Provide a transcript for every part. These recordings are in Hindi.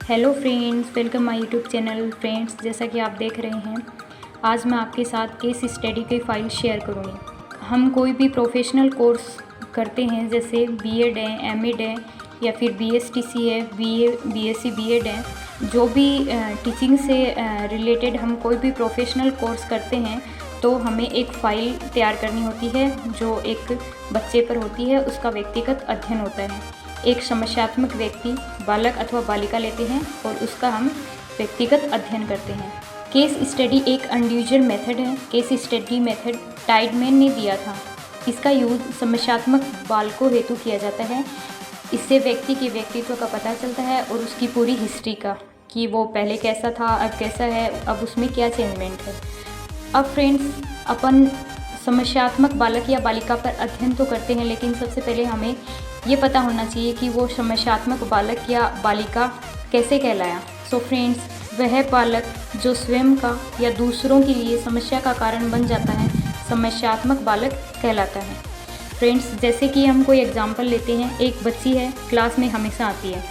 Hello friends, welcome my YouTube channel. Friends, जैसा कि आप देख रहे हैं, आज मैं आपके साथ केस स्टडी की फ़ाइल शेयर करूँगी। हम कोई भी प्रोफेशनल कोर्स करते हैं, जैसे बीएड है, एमएड है या फिर बीएसटीसी है, बीए, बीएससी बीएड है, जो भी टीचिंग से रिलेटेड हम कोई भी प्रोफेशनल कोर्स करते हैं तो हमें एक फ़ाइल तैयार करनी होती है जो एक बच्चे पर होती है। उसका व्यक्तिगत अध्ययन होता है। एक समस्यात्मक व्यक्ति, बालक अथवा बालिका लेते हैं और उसका हम व्यक्तिगत अध्ययन करते हैं। केस स्टडी एक इंडिविजुअल मेथड है। केस स्टडी मेथड टाइडमैन ने दिया था। इसका यूज समस्यात्मक बालकों हेतु किया जाता है। इससे व्यक्ति के व्यक्तित्व का पता चलता है और उसकी पूरी हिस्ट्री का, कि वो पहले कैसा था, अब कैसा है, अब उसमें क्या चेंजमेंट है। अब फ्रेंड्स, अपन समस्यात्मक बालक या बालिका पर अध्ययन तो करते हैं, लेकिन सबसे पहले हमें ये पता होना चाहिए कि वो समस्यात्मक बालक या बालिका कैसे कहलाया। सो फ्रेंड्स, वह बालक जो स्वयं का या दूसरों के लिए समस्या का कारण बन जाता है, समस्यात्मक बालक कहलाता है। फ्रेंड्स, जैसे कि हम कोई एग्जाम्पल लेते हैं। एक बच्ची है, क्लास में हमेशा आती है,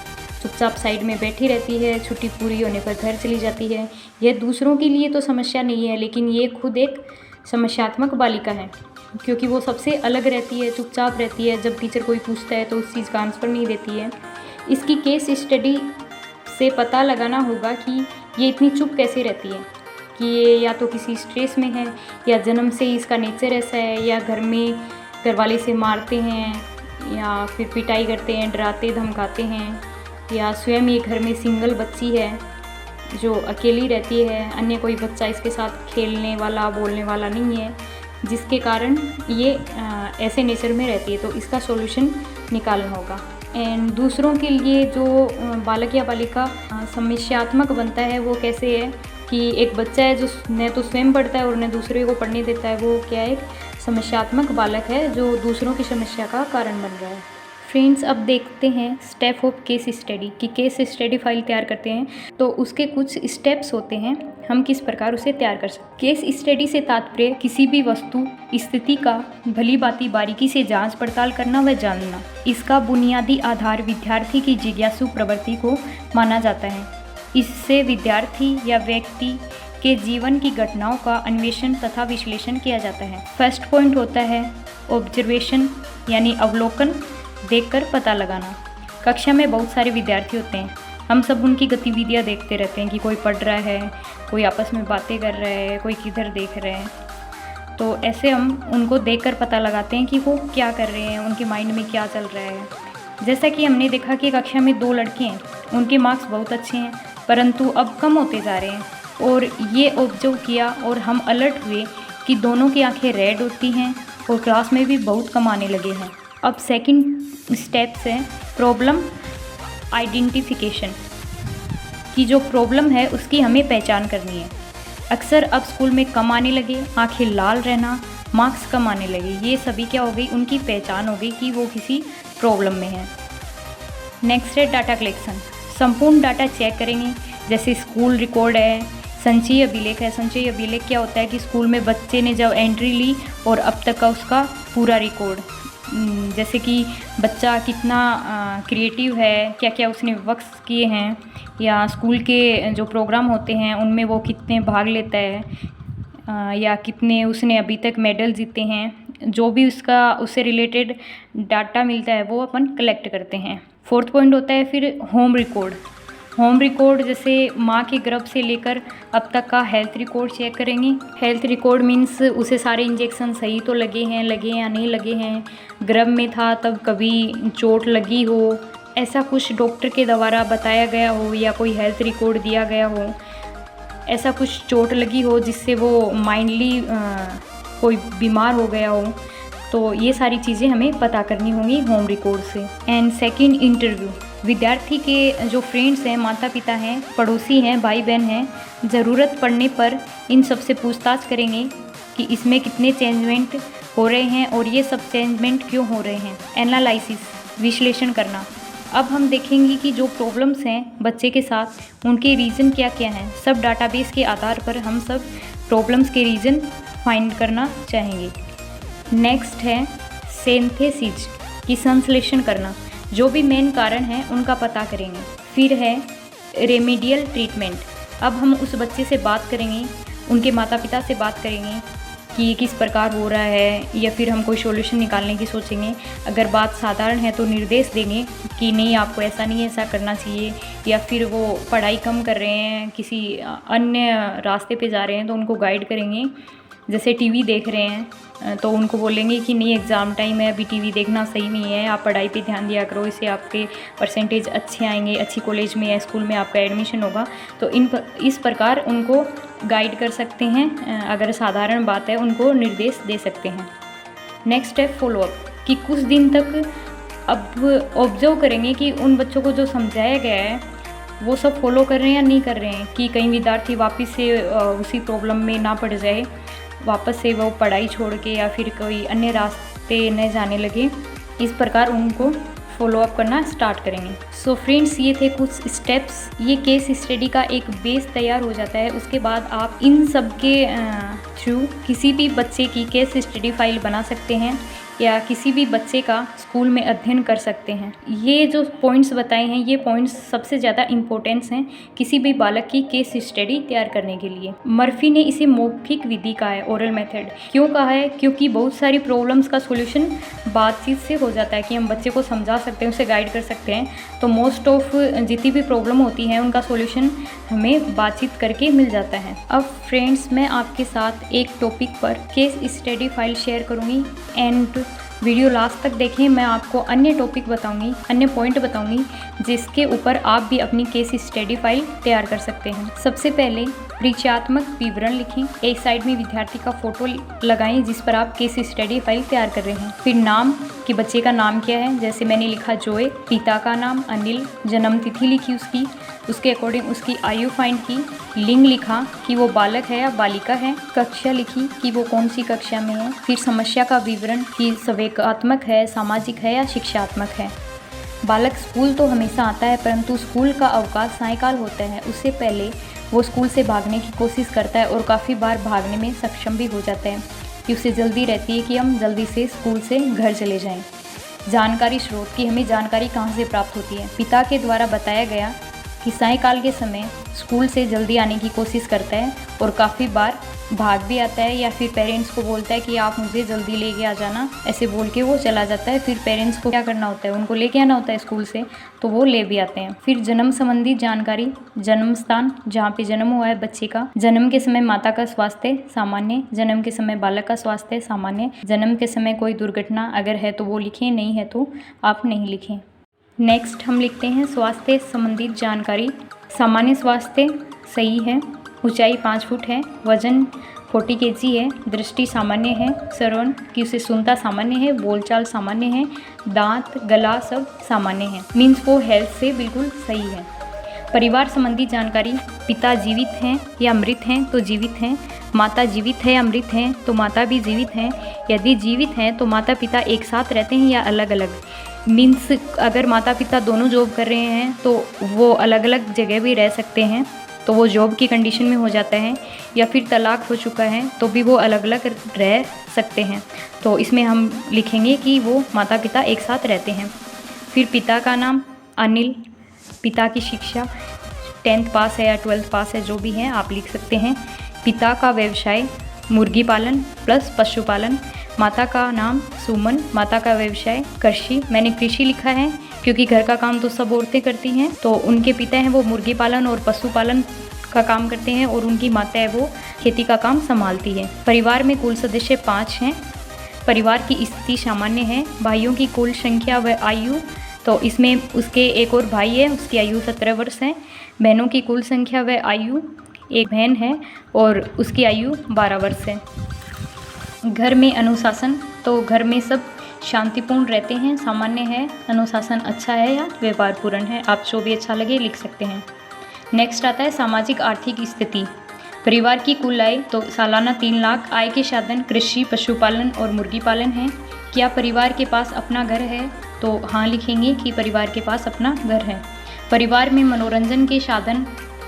चुपचाप साइड में बैठी रहती है, छुट्टी पूरी होने पर घर चली जाती है। यह दूसरों के लिए तो समस्या नहीं है, लेकिन ये खुद एक समस्यात्मक बालिका है, क्योंकि वो सबसे अलग रहती है, चुपचाप रहती है। जब टीचर कोई पूछता है तो उस चीज़ का आंसर नहीं देती है। इसकी केस स्टडी से पता लगाना होगा कि ये इतनी चुप कैसे रहती है, कि ये या तो किसी स्ट्रेस में है, या जन्म से ही इसका नेचर ऐसा है, या घर में घरवाले से मारते हैं, या फिर पिटाई करते हैं, डराते धमकाते हैं, या स्वयं ये घर में सिंगल बच्ची है जो अकेली रहती है, अन्य कोई बच्चा इसके साथ खेलने वाला, बोलने वाला नहीं है, जिसके कारण ये ऐसे नेचर में रहती है। तो इसका सॉल्यूशन निकालना होगा। एंड दूसरों के लिए जो बालक या बालिका समस्यात्मक बनता है, वो कैसे है कि एक बच्चा है जो न तो स्वयं पढ़ता है और न दूसरे को पढ़ने देता है, वो क्या है, एक समस्यात्मक बालक है जो दूसरों की समस्या का कारण बन रहा है। फ्रेंड्स, अब देखते हैं स्टेप ऑफ केस स्टडी, कि केस स्टडी फाइल तैयार करते हैं तो उसके कुछ स्टेप्स होते हैं, हम किस प्रकार उसे तैयार कर सकते हैं। केस स्टडी से तात्पर्य किसी भी वस्तु स्थिति का भली भांति बारीकी से जांच पड़ताल करना व जानना। इसका बुनियादी आधार विद्यार्थी की जिज्ञासु प्रवृत्ति को माना जाता है। इससे विद्यार्थी या व्यक्ति के जीवन की घटनाओं का अन्वेषण तथा विश्लेषण किया जाता है। फर्स्ट पॉइंट होता है ऑब्जर्वेशन, यानी अवलोकन, देखकर पता लगाना। कक्षा में बहुत सारे विद्यार्थी होते हैं, हम सब उनकी गतिविधियां देखते रहते हैं कि कोई पढ़ रहा है, कोई आपस में बातें कर रहा है, कोई किधर देख रहे हैं। तो ऐसे हम उनको देखकर पता लगाते हैं कि वो क्या कर रहे हैं, उनके माइंड में क्या चल रहा है। जैसा कि हमने देखा कि कक्षा में 2 लड़के हैं, उनके मार्क्स बहुत अच्छे हैं, परंतु अब कम होते जा रहे हैं। और ये ऑब्जर्व किया और हम अलर्ट हुए कि दोनों की आंखें रेड होती हैं और क्लास में भी बहुत कम आने लगे हैं। अब सेकंड स्टेप्स है प्रॉब्लम आइडेंटिफिकेशन, कि जो प्रॉब्लम है उसकी हमें पहचान करनी है। अक्सर अब स्कूल में कम आने लगे, आंखें लाल रहना, मार्क्स कम आने लगे, ये सभी क्या हो गई, उनकी पहचान हो गई कि वो किसी प्रॉब्लम में है। नेक्स्ट है डाटा कलेक्शन, संपूर्ण डाटा चेक करेंगे, जैसे स्कूल रिकॉर्ड है, संचयी अभिलेख है। संचयी अभिलेख क्या होता है कि स्कूल में बच्चे ने जब एंट्री ली और अब तक का उसका पूरा रिकॉर्ड, जैसे कि बच्चा कितना क्रिएटिव है, क्या क्या उसने वर्क्स किए हैं, या स्कूल के जो प्रोग्राम होते हैं उनमें वो कितने भाग लेता है, या कितने उसने अभी तक मेडल जीते हैं। जो भी उससे रिलेटेड डाटा मिलता है वो अपन कलेक्ट करते हैं। फोर्थ पॉइंट होता है फिर होम रिकॉर्ड। होम रिकॉर्ड जैसे माँ के गर्भ से लेकर अब तक का हेल्थ रिकॉर्ड चेक करेंगे। हेल्थ रिकॉर्ड मीन्स उसे सारे इंजेक्शन सही तो लगे हैं या नहीं लगे हैं, गर्भ में था तब कभी चोट लगी हो, ऐसा कुछ डॉक्टर के द्वारा बताया गया हो, या कोई हेल्थ रिकॉर्ड दिया गया हो, ऐसा कुछ चोट लगी हो जिससे वो माइंडली कोई बीमार हो गया हो। तो ये सारी चीज़ें हमें पता करनी होंगी होम रिकॉर्ड से। एंड सेकंड इंटरव्यू, विद्यार्थी के जो फ्रेंड्स हैं, माता पिता हैं, पड़ोसी हैं, भाई बहन हैं, ज़रूरत पड़ने पर इन सब से पूछताछ करेंगे कि इसमें कितने चेंजमेंट हो रहे हैं और ये सब चेंजमेंट क्यों हो रहे हैं। एनालिसिस, विश्लेषण करना। अब हम देखेंगे कि जो प्रॉब्लम्स हैं बच्चे के साथ, उनके रीज़न क्या क्या हैं। सब डाटाबेस के आधार पर हम सब प्रॉब्लम्स के रीज़न फाइंड करना चाहेंगे। नेक्स्ट है सिंथेसिस, की संश्लेषण करना, जो भी मेन कारण है उनका पता करेंगे। फिर है रेमेडियल ट्रीटमेंट। अब हम उस बच्चे से बात करेंगे, उनके माता पिता से बात करेंगे कि ये किस प्रकार हो रहा है, या फिर हम कोई सॉल्यूशन निकालने की सोचेंगे। अगर बात साधारण है तो निर्देश देंगे कि नहीं, आपको ऐसा नहीं, ऐसा करना चाहिए। या फिर वो पढ़ाई कम कर रहे हैं, किसी अन्य रास्ते पे जा रहे हैं तो उनको गाइड करेंगे। जैसे टीवी देख रहे हैं तो उनको बोलेंगे कि नहीं, एग्ज़ाम टाइम है, अभी टीवी देखना सही नहीं है, आप पढ़ाई पे ध्यान दिया करो, इससे आपके परसेंटेज अच्छे आएंगे, अच्छी कॉलेज में या स्कूल में आपका एडमिशन होगा। तो इस प्रकार उनको गाइड कर सकते हैं। अगर साधारण बात है उनको निर्देश दे सकते हैं। नेक्स्ट है फॉलोअप, कि कुछ दिन तक अब ऑब्जर्व करेंगे कि उन बच्चों को जो समझाया गया है वो सब फॉलो कर रहे हैं या नहीं कर रहे हैं, कि कहीं विद्यार्थी वापस से उसी प्रॉब्लम में ना पड़ जाए, वापस से वो पढ़ाई छोड़ के या फिर कोई अन्य रास्ते न जाने लगे। इस प्रकार उनको फॉलोअप करना स्टार्ट करेंगे। सो फ्रेंड्स, ये थे कुछ स्टेप्स। ये केस स्टडी का एक बेस तैयार हो जाता है। उसके बाद आप इन सब के थ्रू किसी भी बच्चे की केस स्टडी फाइल बना सकते हैं या किसी भी बच्चे का स्कूल में अध्ययन कर सकते हैं। ये जो पॉइंट्स बताए हैं, ये पॉइंट्स सबसे ज़्यादा इम्पोर्टेंस हैं किसी भी बालक की केस स्टडी तैयार करने के लिए। मर्फी ने इसे मौखिक विधि कहा है, ओरल मेथड। क्यों कहा है? क्योंकि बहुत सारी प्रॉब्लम्स का सोल्यूशन बातचीत से हो जाता है, कि हम बच्चे को समझा सकते हैं, उसे गाइड कर सकते हैं। तो मोस्ट ऑफ जितनी भी प्रॉब्लम होती है उनका सोल्यूशन हमें बातचीत करके मिल जाता है। अब फ्रेंड्स, मैं आपके साथ एक टॉपिक पर केस स्टडी फाइल शेयर करूँगी, एंड वीडियो लास्ट तक देखें। मैं आपको अन्य टॉपिक बताऊंगी, अन्य पॉइंट बताऊंगी जिसके ऊपर आप भी अपनी केस स्टडी फाइल तैयार कर सकते हैं। सबसे पहले परिचयात्मक विवरण लिखें। एक साइड में विद्यार्थी का फोटो लगाएं जिस पर आप केस स्टडी फाइल तैयार कर रहे हैं। फिर नाम, कि बच्चे का नाम क्या है, जैसे मैंने लिखा जोए, पिता का नाम अनिल, जन्म तिथि लिखी उसकी, उसके अकॉर्डिंग उसकी आयु फाइंड की, लिंग लिखा कि वो बालक है या बालिका है, कक्षा लिखी कि वो कौन सी कक्षा में है, फिर समस्या का विवरण कि संवेगात्मक है, सामाजिक है या शिक्षात्मक है। बालक स्कूल तो हमेशा आता है, परंतु स्कूल का अवकाश सायंकाल होता है। उससे पहले वो स्कूल से भागने की कोशिश करता है और काफ़ी बार भागने में सक्षम भी हो जाता है, कि उसे जल्दी रहती है कि हम जल्दी से स्कूल से घर चले जाएं। जानकारी स्रोत, की हमें जानकारी कहाँ से प्राप्त होती है। पिता के द्वारा बताया गया कि सायंकाल के समय स्कूल से जल्दी आने की कोशिश करता है और काफ़ी बार भाग भी आता है, या फिर पेरेंट्स को बोलता है कि आप मुझे जल्दी लेके आ जाना, ऐसे बोल के वो चला जाता है। फिर पेरेंट्स को क्या करना होता है, उनको लेके आना होता है स्कूल से, तो वो ले भी आते हैं। फिर जन्म संबंधी जानकारी, जन्म स्थान जहाँ पे जन्म हुआ है बच्चे का, जन्म के समय माता का स्वास्थ्य सामान्य, जन्म के समय बालक का स्वास्थ्य सामान्य, जन्म के समय कोई दुर्घटना अगर है तो वो लिखें, नहीं है तो आप नहीं लिखें। नेक्स्ट हम लिखते हैं स्वास्थ्य संबंधित जानकारी। सामान्य स्वास्थ्य सही है, ऊंचाई 5 फुट है, वजन 40 kg है, दृष्टि सामान्य है, श्रवण की उसे सुनता सामान्य है, बोलचाल सामान्य है, दांत गला सब सामान्य है। मीन्स वो हेल्थ से बिल्कुल सही है। परिवार संबंधी जानकारी, पिता जीवित हैं या मृत हैं तो जीवित हैं, माता जीवित है या मृत हैं तो माता भी जीवित हैं। यदि जीवित हैं तो माता पिता एक साथ रहते हैं या अलग अलग। मीन्स अगर माता पिता दोनों जॉब कर रहे हैं तो वो अलग अलग जगह भी रह सकते हैं, तो वो जॉब की कंडीशन में हो जाता है, या फिर तलाक हो चुका है तो भी वो अलग अलग रह सकते हैं। तो इसमें हम लिखेंगे कि वो माता पिता एक साथ रहते हैं। फिर पिता का नाम अनिल, पिता की शिक्षा 10th पास है या 12th पास है, जो भी है आप लिख सकते हैं। पिता का व्यवसाय मुर्गी पालन प्लस पशुपालन। माता का नाम सुमन, माता का व्यवसाय कृषि, मैंने कृषि लिखा है क्योंकि घर का काम तो सब औरतें करती हैं, तो उनके पिता हैं वो मुर्गी पालन और पशुपालन का काम करते हैं और उनकी माता है वो खेती का काम संभालती है। परिवार में कुल सदस्य 5 हैं। परिवार की स्थिति सामान्य है। भाइयों की कुल संख्या व आयु, तो इसमें उसके एक और भाई है, उसकी आयु 17 वर्ष है। बहनों की कुल संख्या व आयु, एक बहन है और उसकी आयु 12 वर्ष है। घर में अनुशासन, तो घर में सब शांतिपूर्ण रहते हैं, सामान्य है, अनुशासन अच्छा है या व्यवहारपूर्ण है, आप जो भी अच्छा लगे लिख सकते हैं। नेक्स्ट आता है सामाजिक आर्थिक स्थिति। परिवार की कुल आय, तो सालाना 3 लाख। आय के साधन कृषि, पशुपालन और मुर्गी पालन है। क्या परिवार के पास अपना घर है, तो हाँ लिखेंगे कि परिवार के पास अपना घर है। परिवार में मनोरंजन के साधन,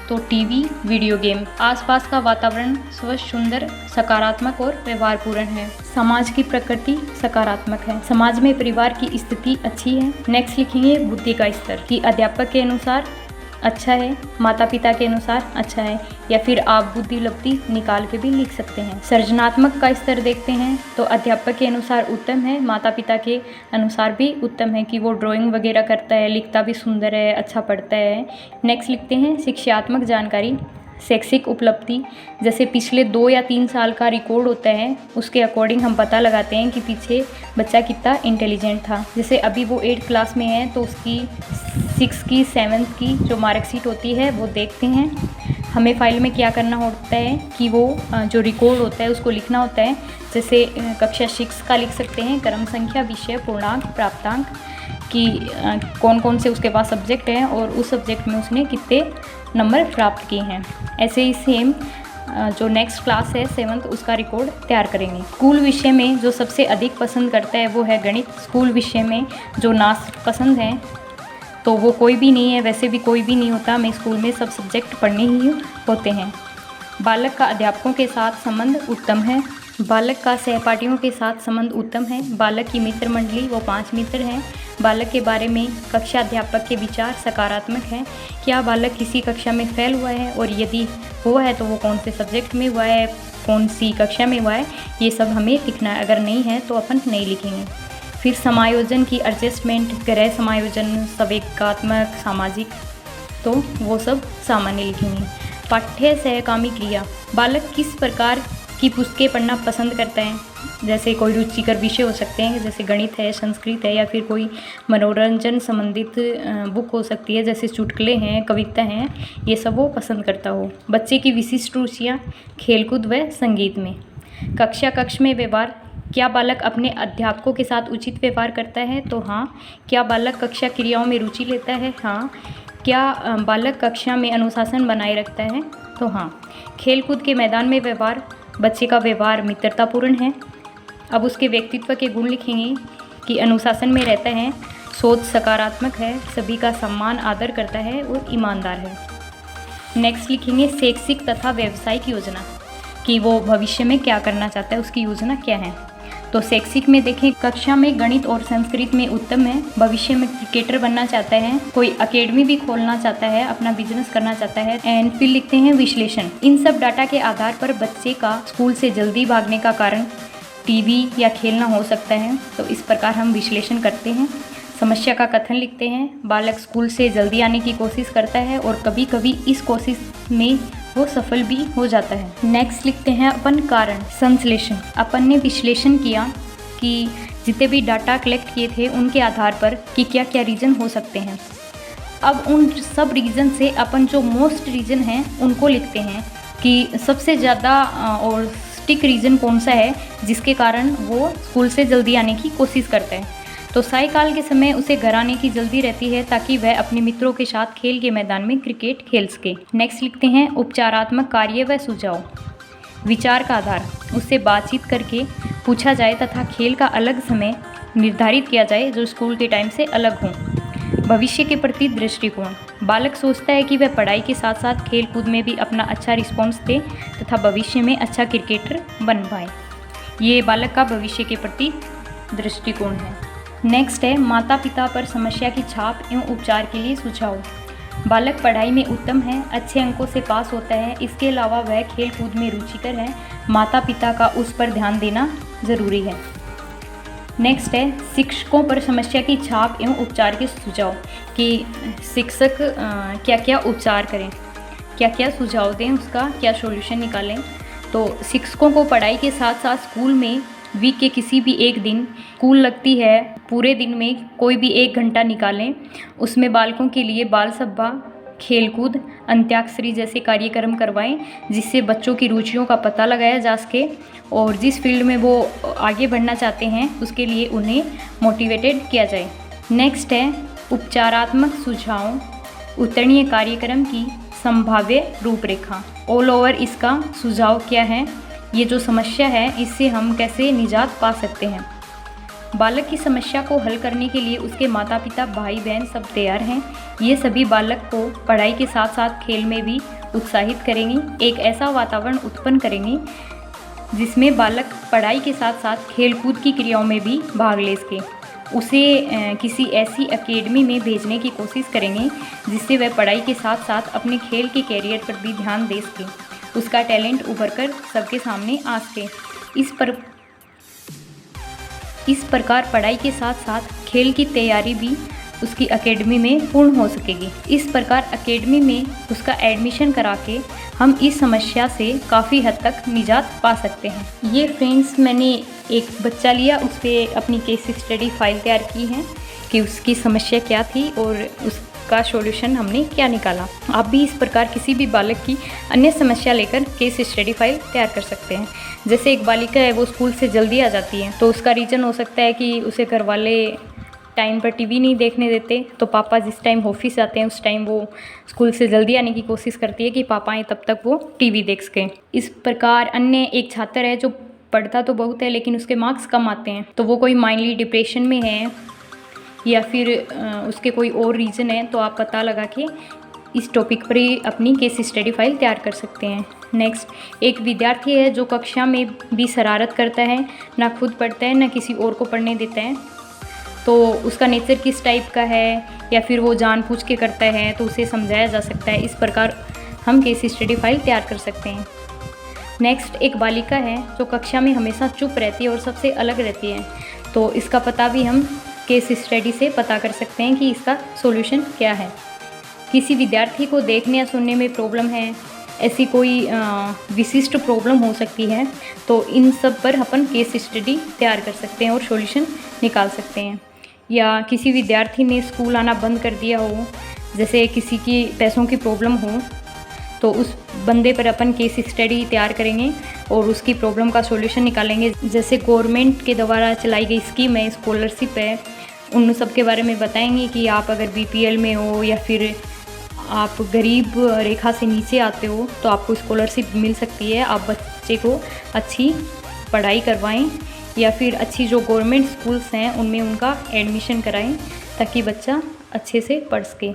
तो टीवी, वीडियो गेम। आसपास का वातावरण स्वच्छ, सुंदर, सकारात्मक और व्यवहारपूर्ण है। समाज की प्रकृति सकारात्मक है। समाज में परिवार की स्थिति अच्छी है। नेक्स्ट लिखेंगे बुद्धि का स्तर, कि अध्यापक के अनुसार अच्छा है, माता पिता के अनुसार अच्छा है, या फिर आप बुद्धि उपलब्धि निकाल के भी लिख सकते हैं। सृजनात्मक का स्तर देखते हैं तो अध्यापक के अनुसार उत्तम है, माता पिता के अनुसार भी उत्तम है कि वो ड्राइंग वगैरह करता है, लिखता भी सुंदर है, अच्छा पढ़ता है। नेक्स्ट लिखते हैं शिक्षात्मक जानकारी। शैक्षिक उपलब्धि, जैसे पिछले 2 या 3 साल का रिकॉर्ड होता है, उसके अकॉर्डिंग हम पता लगाते हैं कि पीछे बच्चा कितना इंटेलिजेंट था। जैसे अभी वो 8th क्लास में है तो उसकी 6 की 7th की जो मार्कशीट होती है वो देखते हैं। हमें फाइल में क्या करना होता है कि वो जो रिकॉर्ड होता है उसको लिखना होता है। जैसे कक्षा 6 का लिख सकते हैं, क्रम संख्या, विषय, पूर्णांक, प्राप्तांक कि कौन कौन से उसके पास सब्जेक्ट हैं और उस सब्जेक्ट में उसने कितने नंबर प्राप्त किए हैं। ऐसे ही सेम जो नेक्स्ट क्लास है 7th, उसका रिकॉर्ड तैयार करेंगे। स्कूल विषय में जो सबसे अधिक पसंद करता है वो है गणित। स्कूल विषय में जो नापसंद है तो वो कोई भी नहीं है, वैसे भी कोई भी नहीं होता, हमें स्कूल में सब सब्जेक्ट पढ़ने ही होते हैं। बालक का अध्यापकों के साथ संबंध उत्तम है। बालक का सहपाठियों के साथ संबंध उत्तम है। बालक की मित्र मंडली वो 5 मित्र हैं। बालक के बारे में कक्षा अध्यापक के विचार सकारात्मक हैं। क्या बालक किसी कक्षा में फेल हुआ है और यदि हुआ है तो वो कौन से सब्जेक्ट में हुआ है, कौन सी कक्षा में हुआ है, ये सब हमें लिखना है। अगर नहीं है तो अपन नहीं लिखेंगे। फिर समायोजन की एडजस्टमेंट, गृह समायोजन, संवेगात्मक, सामाजिक, तो वो सब सामान्य लिखेंगे। पाठ्य सहकामी क्रिया, बालक किस प्रकार की पुस्तकें पढ़ना पसंद करता है। जैसे कोई रुचिकर विषय हो सकते हैं, जैसे गणित है, संस्कृत है, या फिर कोई मनोरंजन संबंधित बुक हो सकती है, जैसे चुटकुले हैं, कविता हैं, ये सब वो पसंद करता हो। बच्चे की विशिष्ट रुचियाँ खेलकूद व संगीत में। कक्ष में व्यवहार, क्या बालक अपने अध्यापकों के साथ उचित व्यवहार करता है, तो हाँ। क्या बालक कक्षा क्रियाओं में रुचि लेता है, हाँ। क्या बालक कक्षा में अनुशासन बनाए रखता है, तो हाँ। खेलकूद के मैदान में व्यवहार, बच्चे का व्यवहार मित्रतापूर्ण है। अब उसके व्यक्तित्व के गुण लिखेंगे कि अनुशासन में रहता है, सोच सकारात्मक है, सभी का सम्मान आदर करता है और ईमानदार है। नेक्स्ट लिखेंगे शैक्षिक तथा व्यावसायिक योजना कि वो भविष्य में क्या करना चाहता है, उसकी योजना क्या है। तो शैक्षिक में देखें, कक्षा में गणित और संस्कृत में उत्तम है, भविष्य में क्रिकेटर बनना चाहता है, कोई अकेडमी भी खोलना चाहता है, अपना बिजनेस करना चाहता है। एंड फिर लिखते हैं विश्लेषण। इन सब डाटा के आधार पर बच्चे का स्कूल से जल्दी भागने का कारण टीवी या खेलना हो सकता है, तो इस प्रकार हम विश्लेषण करते हैं। समस्या का कथन लिखते हैं, बालक स्कूल से जल्दी आने की कोशिश करता है और कभी कभी इस कोशिश में वो सफल भी हो जाता है। नेक्स्ट लिखते हैं अपन कारण संश्लेषण। अपन ने विश्लेषण किया कि जितने भी डाटा कलेक्ट किए थे उनके आधार पर कि क्या क्या रीज़न हो सकते हैं। अब उन सब रीज़न से अपन जो मोस्ट रीज़न हैं उनको लिखते हैं कि सबसे ज़्यादा और स्टिक रीज़न कौन सा है जिसके कारण वो स्कूल से जल्दी आने की कोशिश करता है। तो सायकाल के समय उसे घर आने की जल्दी रहती है ताकि वह अपने मित्रों के साथ खेल के मैदान में क्रिकेट खेल सके। नेक्स्ट लिखते हैं उपचारात्मक कार्य व सुझाव। विचार का आधार, उससे बातचीत करके पूछा जाए तथा खेल का अलग समय निर्धारित किया जाए जो स्कूल के टाइम से अलग हो। भविष्य के प्रति दृष्टिकोण, बालक सोचता है कि वह पढ़ाई के साथ साथ खेल कूद में भी अपना अच्छा रिस्पॉन्स दे तथा भविष्य में अच्छा क्रिकेटर बन पाए। ये बालक का भविष्य के प्रति दृष्टिकोण है। नेक्स्ट है माता पिता पर समस्या की छाप एवं उपचार के लिए सुझाव। बालक पढ़ाई में उत्तम है, अच्छे अंकों से पास होता है, इसके अलावा वह खेल कूद में रुचिकर है, माता पिता का उस पर ध्यान देना ज़रूरी है। नेक्स्ट है शिक्षकों पर समस्या की छाप एवं उपचार के सुझाव कि शिक्षक क्या क्या उपचार करें, क्या क्या सुझाव दें, उसका क्या सॉल्यूशन निकालें। तो शिक्षकों को पढ़ाई के साथ साथ स्कूल में वीक के किसी भी एक दिन स्कूल लगती है, पूरे दिन में कोई भी 1 घंटा निकालें, उसमें बालकों के लिए बाल सभा, खेलकूद, अंत्याक्षरी जैसे कार्यक्रम करवाएं जिससे बच्चों की रुचियों का पता लगाया जा सके और जिस फील्ड में वो आगे बढ़ना चाहते हैं उसके लिए उन्हें मोटिवेटेड किया जाए। नेक्स्ट है उपचारात्मक सुझाव, उत्तरणीय कार्यक्रम की संभाव्य रूपरेखा। ऑल ओवर इसका सुझाव क्या है, ये जो समस्या है इससे हम कैसे निजात पा सकते हैं। बालक की समस्या को हल करने के लिए उसके माता पिता, भाई बहन सब तैयार हैं। ये सभी बालक को पढ़ाई के साथ साथ खेल में भी उत्साहित करेंगे, एक ऐसा वातावरण उत्पन्न करेंगे जिसमें बालक पढ़ाई के साथ साथ खेल कूद की क्रियाओं में भी भाग ले सके। उसे किसी ऐसी एकेडमी में भेजने की कोशिश करेंगे जिससे वह पढ़ाई के साथ साथ अपने खेल के कैरियर पर भी ध्यान दे सके, उसका टैलेंट उभर कर सबके सामने आ सके। इस प्रकार पढ़ाई के साथ साथ खेल की तैयारी भी उसकी एकेडमी में पूर्ण हो सकेगी। इस प्रकार एकेडमी में उसका एडमिशन करा के हम इस समस्या से काफ़ी हद तक निजात पा सकते हैं। ये फ्रेंड्स, मैंने एक बच्चा लिया, उस पर अपनी केस स्टडी फाइल तैयार की है कि उसकी समस्या क्या थी और उसका सॉल्यूशन हमने क्या निकाला। आप भी इस प्रकार किसी भी बालक की अन्य समस्या लेकर केस स्टडी फाइल तैयार कर सकते हैं। जैसे एक बालिका है, वो स्कूल से जल्दी आ जाती है, तो उसका रीज़न हो सकता है कि उसे घर वाले टाइम पर टीवी नहीं देखने देते, तो पापा जिस टाइम ऑफिस आते हैं उस टाइम वो स्कूल से जल्दी आने की कोशिश करती है कि पापा आए तब तक वो टीवी देख सकें। इस प्रकार अन्य एक छात्र है जो पढ़ता तो बहुत है लेकिन उसके मार्क्स कम आते हैं, तो वो कोई माइंडली डिप्रेशन में है या फिर उसके कोई और रीज़न है, तो आप पता लगा के इस टॉपिक पर ही अपनी केस स्टडी फाइल तैयार कर सकते हैं। नेक्स्ट, एक विद्यार्थी है जो कक्षा में भी शरारत करता है, ना खुद पढ़ता है ना किसी और को पढ़ने देता है, तो उसका नेचर किस टाइप का है या फिर वो जानबूझ के करता है, तो उसे समझाया जा सकता है। इस प्रकार हम केस स्टडी फाइल तैयार कर सकते हैं। नेक्स्ट, एक बालिका है जो कक्षा में हमेशा चुप रहती है और सबसे अलग रहती है, तो इसका पता भी हम केस स्टडी से पता कर सकते हैं कि इसका सॉल्यूशन क्या है। किसी विद्यार्थी को देखने या सुनने में प्रॉब्लम है, ऐसी कोई विशिष्ट प्रॉब्लम हो सकती है, तो इन सब पर अपन केस स्टडी तैयार कर सकते हैं और सॉल्यूशन निकाल सकते हैं। या किसी विद्यार्थी ने स्कूल आना बंद कर दिया हो, जैसे किसी की पैसों की प्रॉब्लम हो, तो उस बंदे पर अपन केस स्टडी तैयार करेंगे और उसकी प्रॉब्लम का सॉल्यूशन निकालेंगे। जैसे गवर्नमेंट के द्वारा चलाई गई स्कीम है, स्कॉलरशिप है, उन सब के बारे में बताएंगे कि आप अगर BPL में हो या फिर आप गरीब रेखा से नीचे आते हो तो आपको स्कॉलरशिप मिल सकती है। आप बच्चे को अच्छी पढ़ाई करवाएं या फिर अच्छी जो गवर्नमेंट स्कूल्स हैं उनमें उनका एडमिशन कराएं ताकि बच्चा अच्छे से पढ़ सके।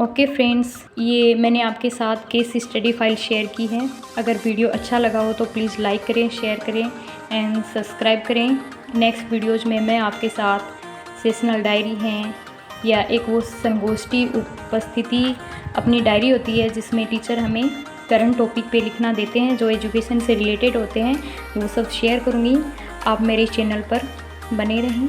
ओके फ्रेंड्स, ये मैंने आपके साथ केस स्टडी फाइल शेयर की है। अगर वीडियो अच्छा लगा हो तो प्लीज़ लाइक करें, शेयर करें एंड सब्सक्राइब करें। नेक्स्ट वीडियोज़ में मैं आपके साथ सेशनल डायरी हैं या एक वो संगोष्ठी उपस्थिति अपनी डायरी होती है जिसमें टीचर हमें करंट टॉपिक पे लिखना देते हैं जो एजुकेशन से रिलेटेड होते हैं, वो सब शेयर करूँगी। आप मेरे चैनल पर बने रहें।